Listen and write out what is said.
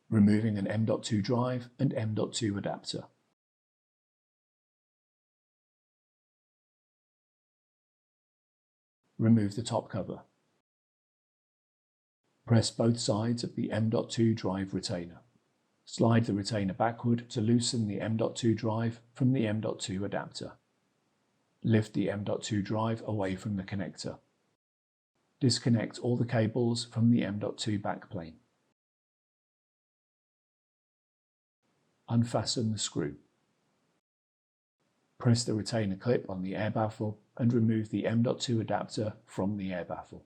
removing an M.2 drive and M.2 adapter. Remove the top cover. Press both sides of the M.2 drive retainer. Slide the retainer backward to loosen the M.2 drive from the M.2 adapter. Lift the M.2 drive away from the connector. Disconnect all the cables from the M.2 backplane. Unfasten the screw. Press the retainer clip on the air baffle and remove the M.2 adapter from the air baffle.